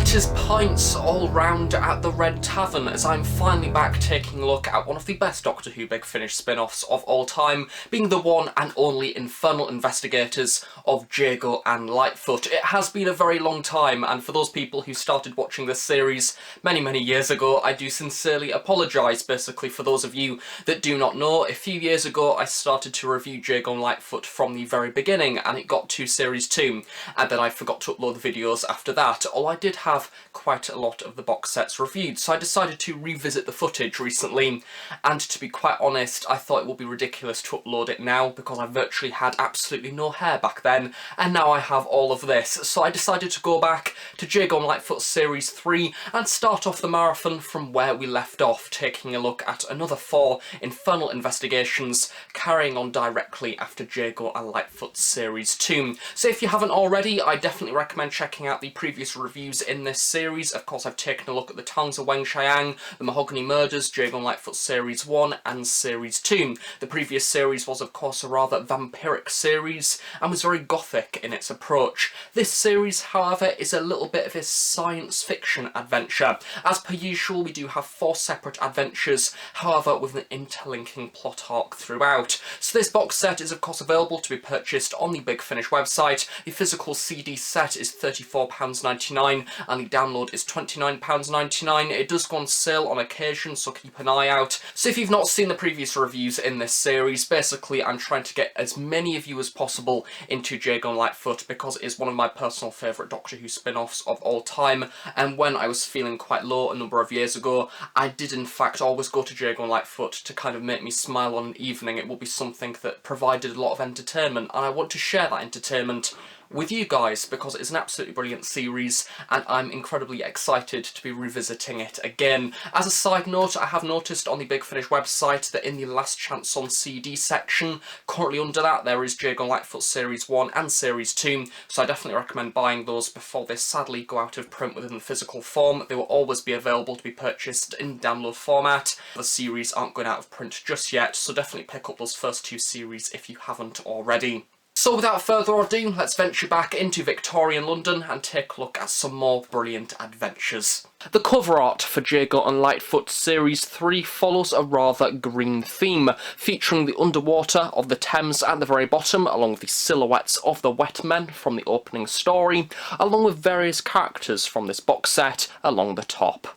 Right as pints all round at the Red Tavern, as I'm finally back taking a look at one of the best Doctor Who Big Finish spin-offs of all time, being the one and only Infernal Investigators of Jago and Litefoot. It has been a very long time, and for those people who started watching this series many years ago, I do sincerely apologise. Basically, for those of you that do not know, a few years ago I started to review Jago and Litefoot from the very beginning, and it got to Series 2, and then I forgot to upload the videos after that. All I did have quite a lot of the box sets reviewed, so I decided to revisit the footage recently, and to be quite honest, I thought it would be ridiculous to upload it now because I virtually had absolutely no hair back then, and now I have all of this. So I decided to go back to Jago and Litefoot Series 3 and start off the marathon from where we left off, taking a look at another 4 Infernal Investigations, carrying on directly after Jago and Litefoot Series 2. So if you haven't already, I definitely recommend checking out the previous reviews in this series. Of course, I've taken a look at the Thames of Weng-Chiang, the Mahogany Murders, Jago and Litefoot Series 1 and Series 2. The previous series was of course a rather vampiric series and was very gothic in its approach. This series, however, is a little bit of a science fiction adventure. As per usual, we do have 4 separate adventures, however with an interlinking plot arc throughout. So this box set is of course available to be purchased on the Big Finish website. The physical CD set is £34.99 and the download is £29.99. It does go on sale on occasion, so keep an eye out. So if you've not seen the previous reviews in this series, basically I'm trying to get as many of you as possible into Jago and Litefoot because it is one of my personal favourite Doctor Who spin-offs of all time, and when I was feeling quite low a number of years ago, I did in fact always go to Jago and Litefoot to kind of make me smile on an evening. It will be something that provided a lot of entertainment, and I want to share that entertainment with you guys because it's an absolutely brilliant series and I'm incredibly excited to be revisiting it again. As a side note, I have noticed on the Big Finish website that in the Last Chance on CD section, currently under that, there is Jago and Litefoot Series 1 and Series 2, so I definitely recommend buying those before they sadly go out of print within the physical form. They will always be available to be purchased in download format. The series aren't going out of print just yet, so definitely pick up those first 2 series if you haven't already. So without further ado, let's venture back into Victorian London and take a look at some more brilliant adventures. The cover art for Jago and Litefoot Series 3 follows a rather green theme, featuring the underwater of the Thames at the very bottom, along with the silhouettes of the wet men from the opening story, along with various characters from this box set along the top.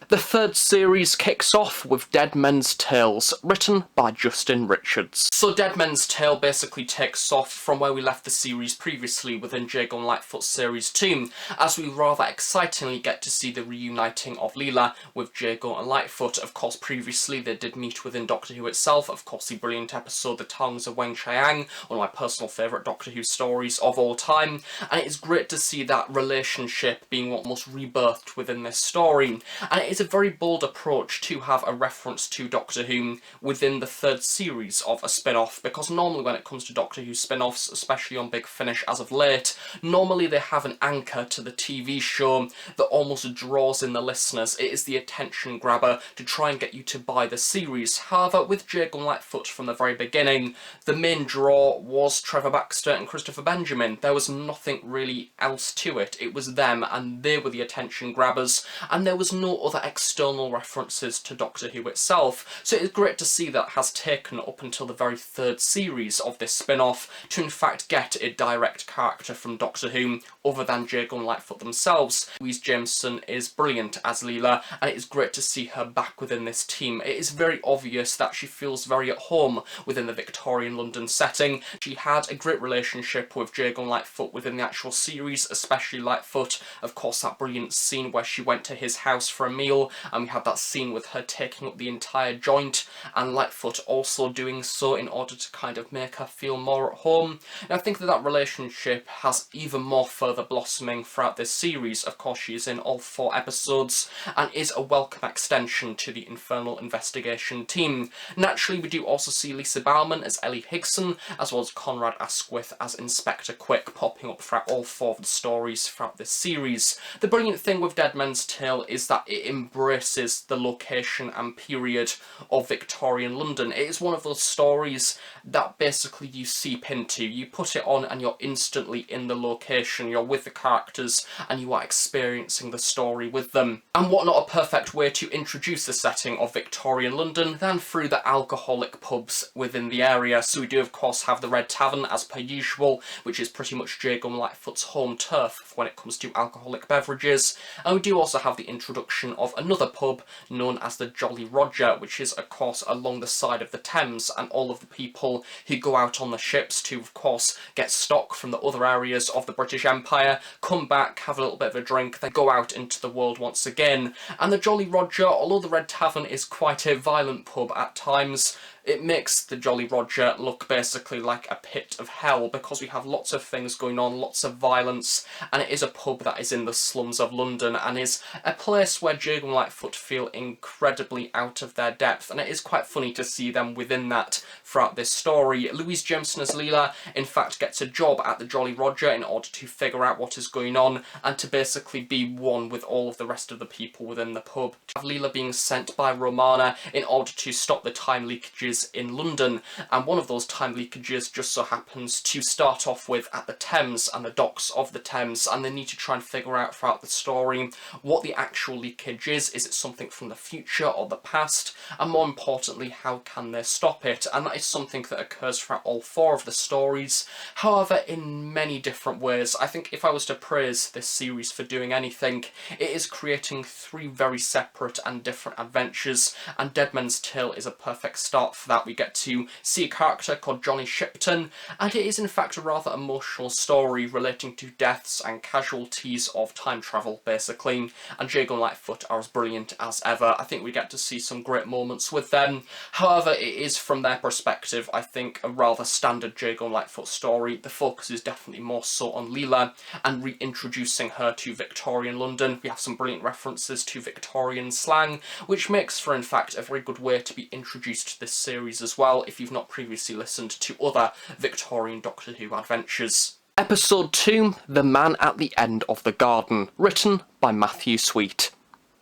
The third series kicks off with Dead Men's Tales, written by Justin Richards. So Dead Men's Tale basically takes off from where we left the series previously within Jago and Litefoot Series 2, as we rather excitingly get to see the reuniting of Leela with Jago and Litefoot. Of course, previously they did meet within Doctor Who itself, of course the brilliant episode The Tongues of Weng-Chiang, one of my personal favourite Doctor Who stories of all time, and it is great to see that relationship being almost rebirthed within this story. And it is a very bold approach to have a reference to Doctor Who within the third series of a spin-off, because normally when it comes to Doctor Who spin-offs, especially on Big Finish as of late, normally they have an anchor to the TV show that almost draws in the listeners. It is the attention grabber to try and get you to buy the series. However, with Jago and Litefoot from the very beginning, the main draw was Trevor Baxter and Christopher Benjamin. There was nothing really else to it. It was them, and they were the attention grabbers, and there was no other external references to Doctor Who itself. So it's great to see that has taken up until the very third series of this spin-off to in fact get a direct character from Doctor Who other than Jago and Litefoot themselves. Louise Jameson is brilliant as Leela, and it is great to see her back within this team. It is very obvious that she feels very at home within the Victorian London setting. She had a great relationship with Jago and Litefoot within the actual series, especially Litefoot. Of course, that brilliant scene where she went to his house for a meal, and we had that scene with her taking up the entire joint, and Litefoot also doing so in order to kind of make her feel more at home. And I think that that relationship has even more further blossoming throughout this series. Of course, she is in all 4 episodes and is a welcome extension to the Infernal Investigation team. Naturally, we do also see Lisa Bowman as Ellie Higson, as well as Conrad Asquith as Inspector Quick, popping up throughout all 4 of the stories throughout this series. The brilliant thing with Dead Men's Tale is that it embraces the location and period of Victorian London. It is one of those stories that basically you seep into. You put it on and you're instantly in the location, you're with the characters, and you are experiencing the story with them. And what not a perfect way to introduce the setting of Victorian London than through the alcoholic pubs within the area. So we do of course have the Red Tavern as per usual, which is pretty much Jago Litefoot's home turf when it comes to alcoholic beverages. And we do also have the introduction of another pub known as the Jolly Roger, which is of course along the side of the Thames, and all of the people who go out on the ships to of course get stock from the other areas of the British Empire, come back, have a little bit of a drink, then go out into the world once again. And the Jolly Roger, although the Red Tavern is quite a violent pub at times, it makes the Jolly Roger look basically like a pit of hell, because we have lots of things going on, lots of violence, and it is a pub that is in the slums of London and is a place where Jago Litefoot feel incredibly out of their depth, and it is quite funny to see them within that throughout this story. Louise Jameson as Leela in fact gets a job at the Jolly Roger in order to figure out what is going on and to basically be one with all of the rest of the people within the pub. To have Leela being sent by Romana in order to stop the time leakages in London, and one of those time leakages just so happens to start off with at the Thames and the docks of the Thames, and they need to try and figure out throughout the story what the actual leakage is it something from the future or the past, and more importantly how can they stop it, and that is something that occurs throughout all four of the stories, however in many different ways. I think if I was to praise this series for doing anything, it is creating three very separate and different adventures, and Dead Men's Tale is a perfect start for that. We get to see a character called Johnny Shipton, and it is in fact a rather emotional story relating to deaths and casualties of time travel basically, and Jago Litefoot are as brilliant as ever. I think we get to see some great moments with them. However, it is from their perspective I think a rather standard Jago Litefoot story. The focus is definitely more so on Leela and reintroducing her to Victorian London. We have some brilliant references to Victorian slang, which makes for in fact a very good way to be introduced to this series as well if you've not previously listened to other Victorian Doctor Who adventures. Episode 2, The Man at the End of the Garden, written by Matthew Sweet.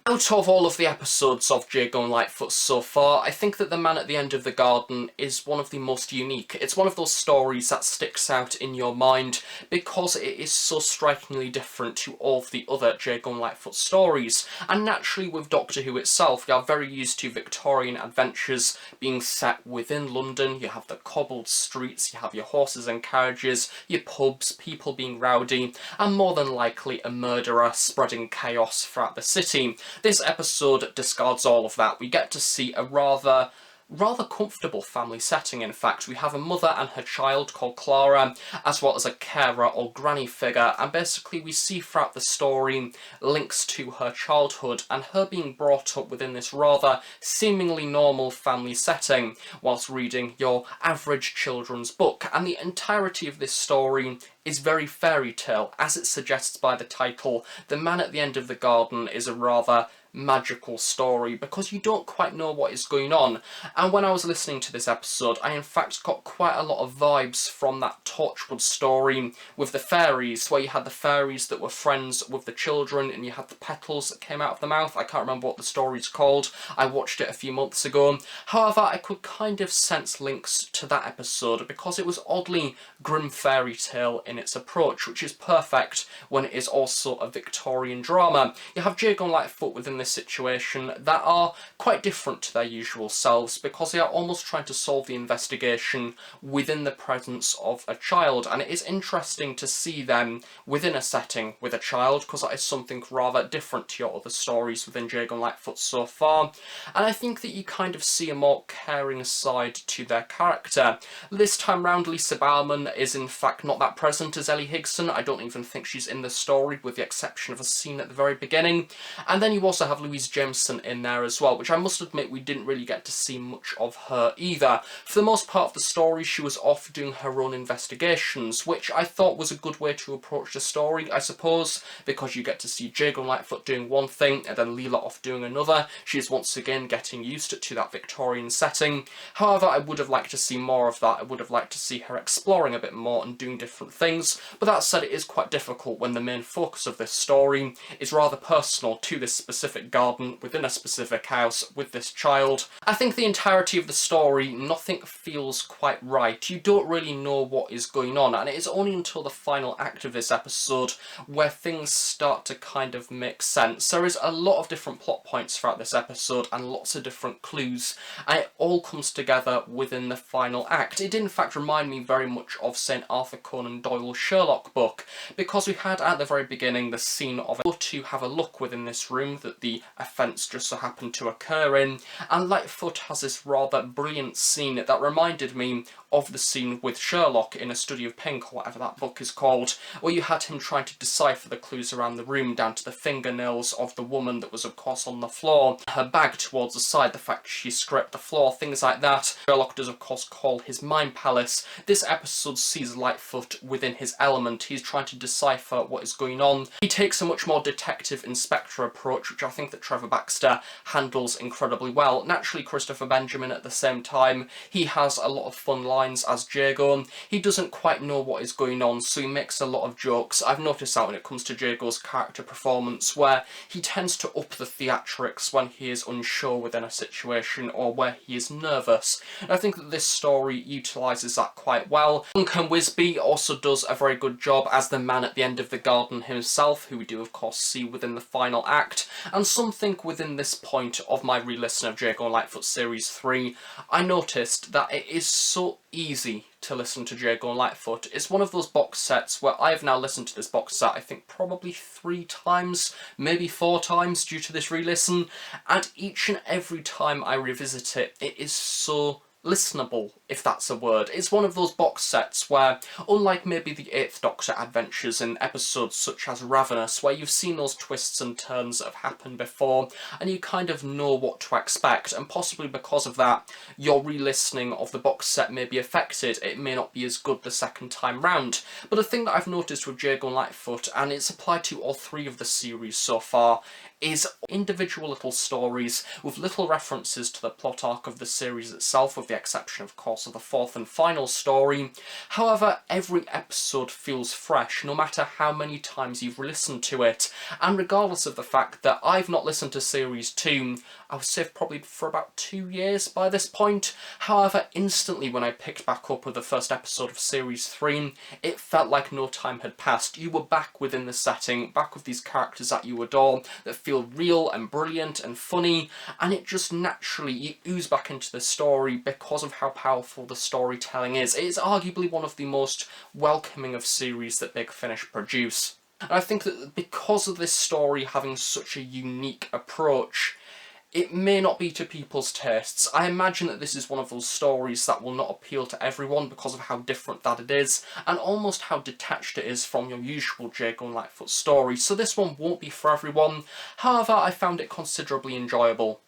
Out of all of the episodes of Jago Litefoot so far, I think that The Man at the End of the Garden is one of the most unique. It's one of those stories that sticks out in your mind because it is so strikingly different to all of the other Jago Litefoot stories. And naturally with Doctor Who itself, we are very used to Victorian adventures being set within London. You have the cobbled streets, you have your horses and carriages, your pubs, people being rowdy, and more than likely a murderer spreading chaos throughout the city. This episode discards all of that. We get to see a rather comfortable family setting. In fact, we have a mother and her child called Clara, as well as a carer or granny figure, and basically we see throughout the story links to her childhood and her being brought up within this rather seemingly normal family setting whilst reading your average children's book. And the entirety of this story is very fairy tale, as it suggests by the title. The Man at the End of the Garden is a rather magical story because you don't quite know what is going on. And when I was listening to this episode, I in fact got quite a lot of vibes from that Torchwood story with the fairies, where you had the fairies that were friends with the children and you had the petals that came out of the mouth. I can't remember what the story's called. I watched it a few months ago. However, I could kind of sense links to that episode because it was oddly grim fairy tale in its approach, which is perfect when it is also a Victorian drama. You have Jago Litefoot within this situation that are quite different to their usual selves because they are almost trying to solve the investigation within the presence of a child, and it is interesting to see them within a setting with a child because that is something rather different to your other stories within Jago Litefoot so far, and I think that you kind of see a more caring side to their character. This time round Lisa Bowerman is in fact not that present as Ellie Higson. I don't even think she's in the story with the exception of a scene at the very beginning, and then you also have Louise Jameson in there as well, which I must admit we didn't really get to see much of her either. For the most part of the story she was off doing her own investigations, which I thought was a good way to approach the story, I suppose, because you get to see Jago Litefoot doing one thing and then Leela off doing another. She is once again getting used to that Victorian setting. However, I would have liked to see more of that. I would have liked to see her exploring a bit more and doing different things, but that said, it is quite difficult when the main focus of this story is rather personal to this specific specific garden, within a specific house, with this child. I think the entirety of the story, nothing feels quite right. You don't really know what is going on, and it is only until the final act of this episode where things start to kind of make sense. There is a lot of different plot points throughout this episode and lots of different clues, and it all comes together within the final act. It did in fact remind me very much of St. Arthur Conan Doyle's Sherlock book, because we had at the very beginning the scene of to have a look within this room that the offence just so happened to occur in, and Litefoot has this rather brilliant scene that reminded me of the scene with Sherlock in A Study of Pink, or whatever that book is called, where you had him trying to decipher the clues around the room down to the fingernails of the woman that was of course on the floor, her bag towards the side, the fact she scraped the floor, things like that. Sherlock does of course call his mind palace. This episode sees Litefoot within his element. He's trying to decipher what is going on. He takes a much more detective inspector approach, which I think that Trevor Baxter handles incredibly well. Naturally, Christopher Benjamin at the same time, he has a lot of fun lines as Jago. He doesn't quite know what is going on, so he makes a lot of jokes. I've noticed that when it comes to Jago's character performance, where he tends to up the theatrics when he is unsure within a situation or where he is nervous. And I think that this story utilises that quite well. Duncan Wisby also does a very good job as the man at the end of the garden himself, who we do of course see within the final act. And something within this point of my re-listen of Jago Litefoot Series 3, I noticed that it is so easy to listen to Jago Litefoot. It's one of those box sets where I have now listened to this box set I think probably 3 times, maybe 4 times due to this re-listen, and each and every time I revisit it, it is so listenable, if that's a word. It's one of those box sets where, unlike maybe the 8th Doctor adventures in episodes such as Ravenous, where you've seen those twists and turns that have happened before, and you kind of know what to expect, and possibly because of that, your re-listening of the box set may be affected. It may not be as good the second time round. But the thing that I've noticed with Jago Litefoot, and it's applied to all 3 of the series so far, is individual little stories with little references to the plot arc of the series itself, with the exception of course of the 4th and final story. However, every episode feels fresh, no matter how many times you've listened to it, and regardless of the fact that I've not listened to Series 2, I would say probably for about 2 years by this point. However, instantly when I picked back up with the first episode of Series 3, it felt like no time had passed. You were back within the setting, back with these characters that you adore, that feel real and brilliant and funny, and it just naturally, you ooze back into the story because of how powerful the storytelling is. It is arguably one of the most welcoming of series that Big Finish produce. And I think that because of this story having such a unique approach, it may not be to people's tastes. I imagine that this is one of those stories that will not appeal to everyone because of how different that it is, and almost how detached it is from your usual Jago Litefoot story, so this one won't be for everyone. However, I found it considerably enjoyable.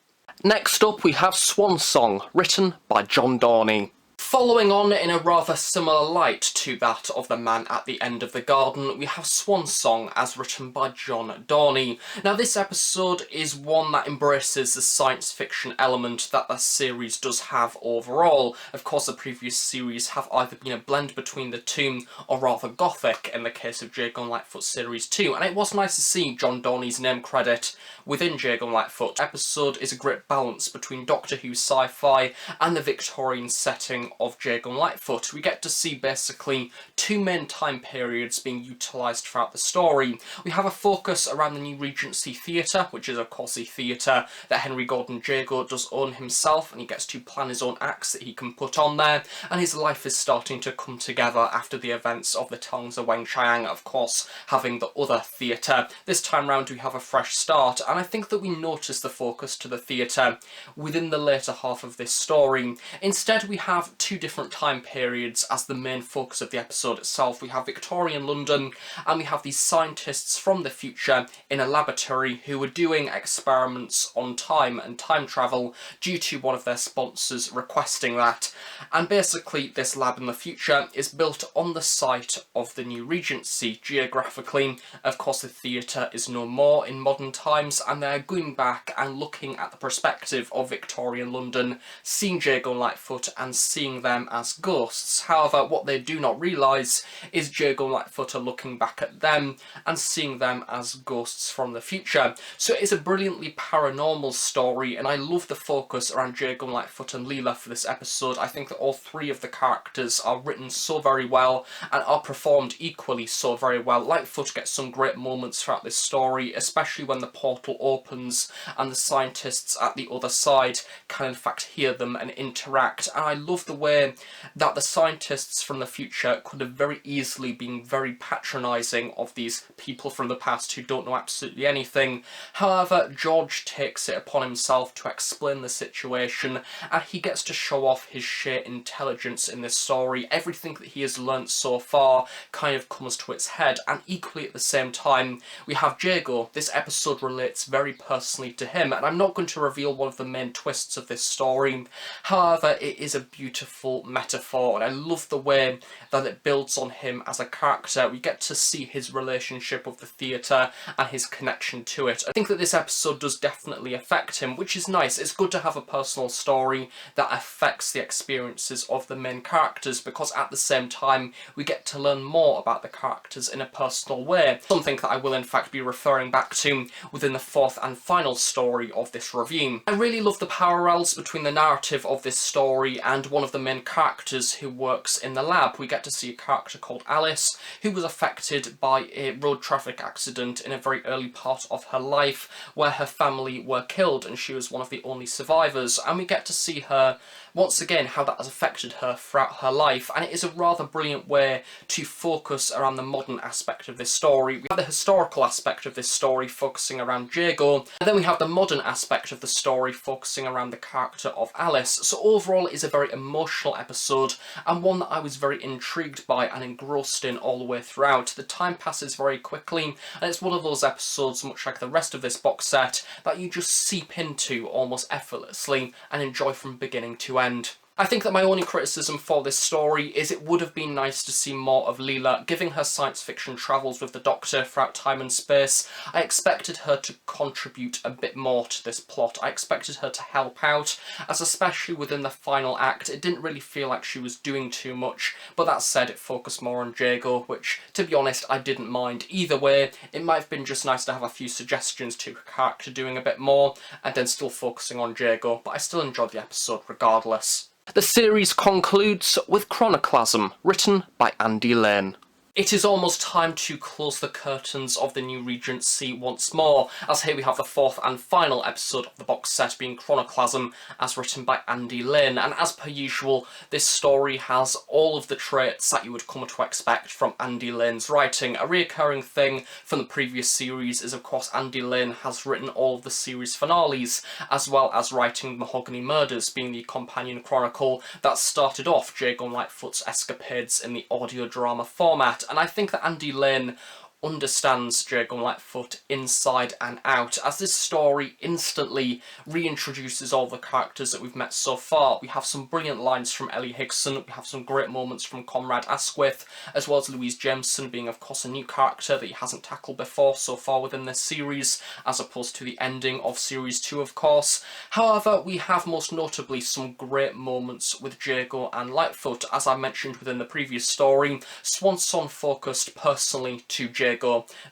Next up we have Swan Song, written by John Dorney. Following on in a rather similar light to that of The Man at the End of the Garden, we have Swan Song as written by John Dorney. Now this episode is one that embraces the science fiction element that the series does have overall. Of course the previous series have either been a blend between the two or rather gothic in the case of Jago Litefoot Series 2, and it was nice to see John Dorney's name credit within Jago Litefoot. The episode is a great balance between Doctor Who sci-fi and the Victorian setting of Jago Litefoot. We get to see basically 2 main time periods being utilised throughout the story. We have a focus around the new Regency Theatre, which is of course a theatre that Henry Gordon Jago does own himself, and he gets to plan his own acts that he can put on there, and his life is starting to come together after the events of the Tongs of Weng Chiang, of course having the other theatre. This time round we have a fresh start, and I think that we notice the focus to the theatre within the later half of this story. Instead we have 2 different time periods as the main focus of the episode itself. We have Victorian London, and we have these scientists from the future in a laboratory who are doing experiments on time and time travel due to one of their sponsors requesting that. And basically this lab in the future is built on the site of the new Regency geographically. Of course the theatre is no more in modern times, and they're going back and looking at the perspective of Victorian London, seeing Jago Litefoot and seeing seeing them as ghosts. However, what they do not realise is Jago Litefoot are looking back at them and seeing them as ghosts from the future. So it is a brilliantly paranormal story, and I love the focus around Jago Litefoot and Leela for this episode. I think that all three of the characters are written so very well and are performed equally so very well. Litefoot gets some great moments throughout this story, especially when the portal opens and the scientists at the other side can in fact hear them and interact. And I love the way that the scientists from the future could have very easily been very patronising of these people from the past who don't know absolutely anything. However, George takes it upon himself to explain the situation, and he gets to show off his sheer intelligence in this story. Everything that he has learnt so far kind of comes to its head, and equally at the same time we have Jago. This episode relates very personally to him, and I'm not going to reveal one of the main twists of this story. However, it is a beautiful metaphor, and I love the way that it builds on him as a character. We get to see his relationship with the theatre and his connection to it. I think that this episode does definitely affect him, which is nice. It's good to have a personal story that affects the experiences of the main characters, because at the same time we get to learn more about the characters in a personal way. Something that I will in fact be referring back to within the fourth and final story of this review. I really love the parallels between the narrative of this story and one of the main characters who works in the lab. We get to see a character called Alice, who was affected by a road traffic accident in a very early part of her life where her family were killed and she was one of the only survivors, and we get to see her once again how that has affected her throughout her life. And it is a rather brilliant way to focus around the modern aspect of this story. We have the historical aspect of this story focusing around Jago, and then we have the modern aspect of the story focusing around the character of Alice. So overall it is a very emotional episode, and one that I was very intrigued by and engrossed in all the way throughout. The time passes very quickly, and it's one of those episodes, much like the rest of this box set, that you just seep into almost effortlessly and enjoy from beginning to end. I think that my only criticism for this story is it would have been nice to see more of Leela, giving her science fiction travels with the Doctor throughout time and space. I expected her to contribute a bit more to this plot. I expected her to help out, as especially within the final act it didn't really feel like she was doing too much, but that said it focused more on Jago, which to be honest I didn't mind. Either way, it might have been just nice to have a few suggestions to her character doing a bit more and then still focusing on Jago, but I still enjoyed the episode regardless. The series concludes with Chroniclasm, written by Andy Lane. It is almost time to close the curtains of the new Regency once more, as here we have the fourth and final episode of the box set being Chroniclasm, as written by Andy Lane. And as per usual, this story has all of the traits that you would come to expect from Andy Lane's writing. A recurring thing from the previous series is, of course, Andy Lane has written all of the series finales, as well as writing Mahogany Murders, being the companion chronicle that started off Jago Litefoot's escapades in the audio drama format. And I think that Andy Lane understands Jago Litefoot inside and out, as this story instantly reintroduces all the characters that we've met so far. We have some brilliant lines from Ellie Higson, we have some great moments from Conrad Asquith, as well as Louise Jameson being of course a new character that he hasn't tackled before so far within this series, as opposed to the ending of series 2 of course. However, we have most notably some great moments with Jago and Litefoot. As I mentioned within the previous story, Swan focused personally to Jago.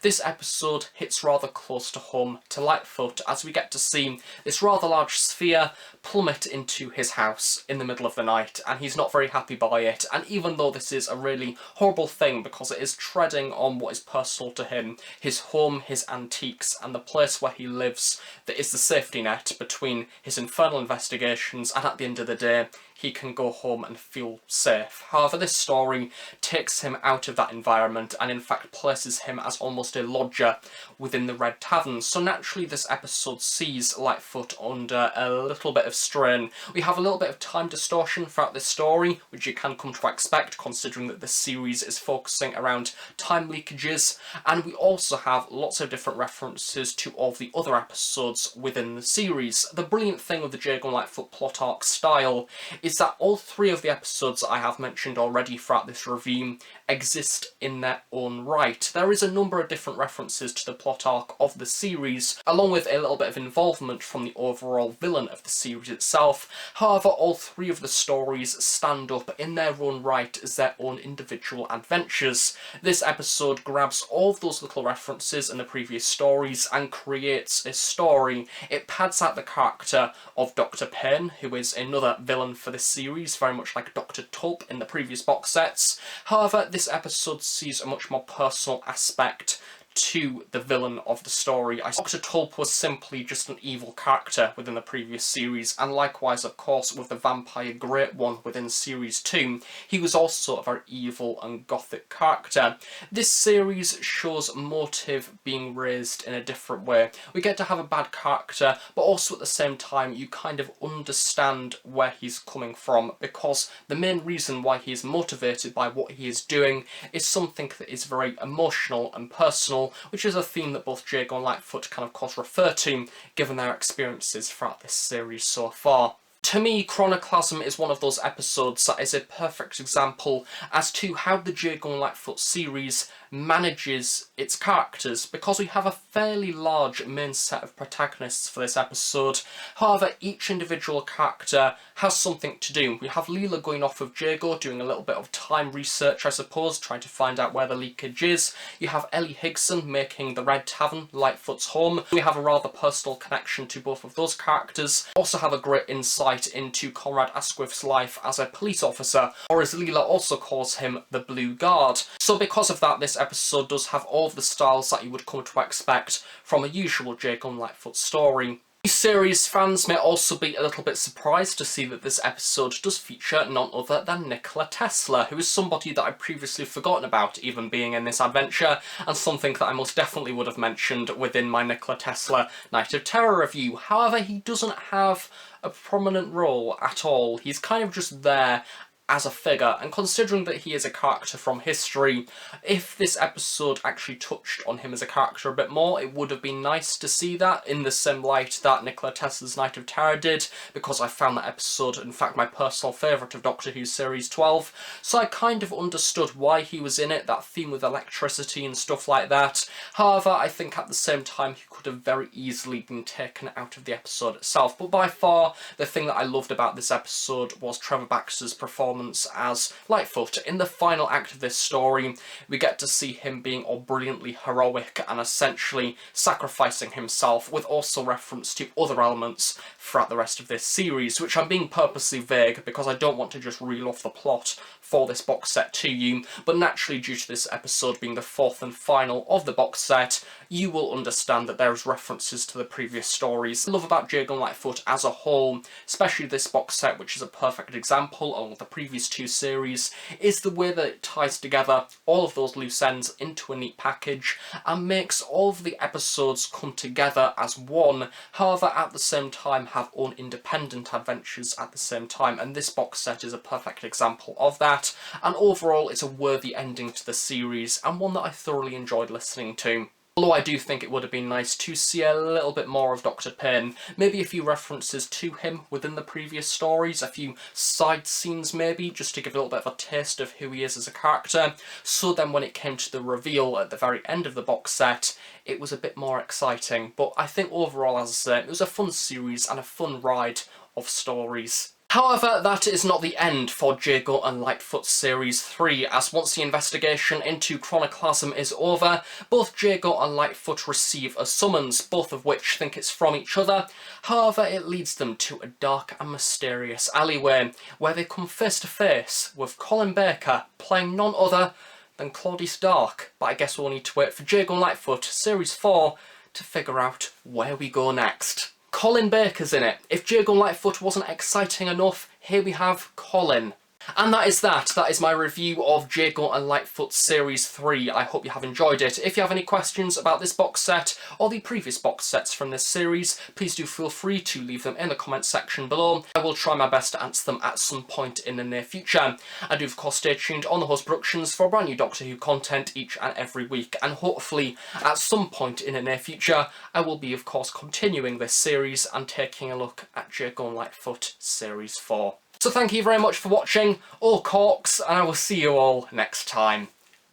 This episode hits rather close to home to Litefoot, as we get to see this rather large sphere plummet into his house in the middle of the night, and he's not very happy by it. And even though this is a really horrible thing because it is treading on what is personal to him, his home, his antiques, and the place where he lives, that is the safety net between his infernal investigations, and at the end of the day he can go home and feel safe. However, this story takes him out of that environment and in fact places him as almost a lodger within the Red Tavern. So naturally this episode sees Litefoot under a little bit of strain. We have a little bit of time distortion throughout this story, which you can come to expect considering that this series is focusing around time leakages, and we also have lots of different references to all of the other episodes within the series. The brilliant thing with the Jago Litefoot plot arc style is that all three of the episodes that I have mentioned already throughout this review exist in their own right. There is a number of different references to the plot arc of the series, along with a little bit of involvement from the overall villain of the series itself. However, all three of the stories stand up in their own right as their own individual adventures. This episode grabs all of those little references in the previous stories and creates a story. It pads out the character of Dr. Payne, who is another villain for this series, very much like Dr. Tulp in the previous box sets. However, this episode sees a much more personal aspect to the villain of the story. Dr. Tulp was simply just an evil character within the previous series, and likewise, of course, with the Vampire Great One within Series 2, he was also a very evil and gothic character. This series shows motive being raised in a different way. We get to have a bad character, but also at the same time you kind of understand where he's coming from, because the main reason why he is motivated by what he is doing is something that is very emotional and personal, which is a theme that both Jago and Litefoot can of course refer to, given their experiences throughout this series so far. To me, Chroniclasm is one of those episodes that is a perfect example as to how the Jago and Litefoot series manages its characters, because we have a fairly large main set of protagonists for this episode. However, each individual character has something to do. We have Leela going off with Jago, doing a little bit of time research, I suppose, trying to find out where the leakage is. You have Ellie Higson making the Red Tavern Litefoot's home. We have a rather personal connection to both of those characters. Also have a great insight into Conrad Asquith's life as a police officer, or as Leela also calls him, the Blue Guard. So because of that, this episode does have all of the styles that you would come to expect from a usual Jago and Litefoot story. Series fans may also be a little bit surprised to see that this episode does feature none other than Nikola Tesla, who is somebody that I'd previously forgotten about even being in this adventure, and something that I most definitely would have mentioned within my Nikola Tesla Night of Terror review. However, he doesn't have a prominent role at all. He's kind of just there as a figure, and considering that he is a character from history, if this episode actually touched on him as a character a bit more, it would have been nice to see that in the same light that Nikola Tesla's Night of Terror did, because I found that episode, in fact, my personal favourite of Doctor Who Series 12, so I kind of understood why he was in it, that theme with electricity and stuff like that. However, I think at the same time he could have very easily been taken out of the episode itself, but by far the thing that I loved about this episode was Trevor Baxter's performance as Litefoot. In the final act of this story, we get to see him being all brilliantly heroic and essentially sacrificing himself, with also reference to other elements throughout the rest of this series, which I'm being purposely vague because I don't want to just reel off the plot for this box set to you, but naturally due to this episode being the fourth and final of the box set, you will understand that there's references to the previous stories. I love about Jago and Litefoot as a whole, especially this box set, which is a perfect example along with the previous two series, is the way that it ties together all of those loose ends into a neat package and makes all of the episodes come together as one, however at the same time have own independent adventures at the same time, and this box set is a perfect example of that, and overall it's a worthy ending to the series and one that I thoroughly enjoyed listening to. Although I do think it would have been nice to see a little bit more of Dr. Payne, maybe a few references to him within the previous stories, a few side scenes maybe, just to give a little bit of a taste of who he is as a character, so then when it came to the reveal at the very end of the box set, it was a bit more exciting. But I think overall, as I say, it was a fun series and a fun ride of stories. However, that is not the end for Jago and Litefoot Series 3, as once the investigation into Chroniclasm is over, both Jago and Litefoot receive a summons, both of which think it's from each other. However, it leads them to a dark and mysterious alleyway, where they come face to face with Colin Baker, playing none other than Claudius Dark. But I guess we'll need to wait for Jago and Litefoot Series 4 to figure out where we go next. Colin Baker's in it. If Jago and Litefoot wasn't exciting enough, here we have Colin. And that is that. That is my review of Jago and Litefoot Series 3. I hope you have enjoyed it. If you have any questions about this box set or the previous box sets from this series, please do feel free to leave them in the comments section below. I will try my best to answer them at some point in the near future. And do of course stay tuned on the Host Productions for brand new Doctor Who content each and every week. And hopefully at some point in the near future, I will be of course continuing this series and taking a look at Jago and Litefoot Series 4. So thank you very much for watching, all corks, and I will see you all next time.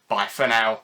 Bye for now.